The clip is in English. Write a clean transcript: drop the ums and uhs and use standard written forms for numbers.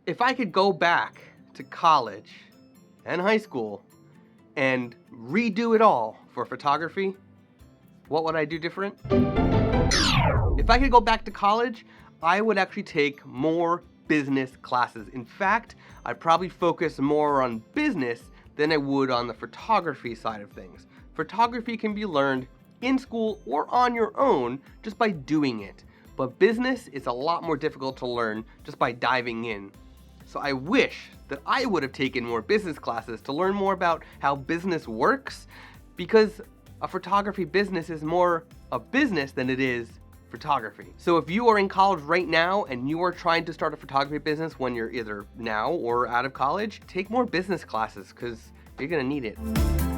If I could go back to college and high school and redo it all for photography, what would I do different? If I could go back to college, I would actually take more business classes. In fact, I'd probably focus more on business than I would on the photography side of things. Photography can be learned in school or on your own just by doing it. But business is a lot more difficult to learn just by diving in. So I wish that I would have taken more business classes to learn more about how business works, because a photography business is more a business than it is photography. So if you are in college right now and you are trying to start a photography business when you're either now or out of college, take more business classes because you're gonna need it.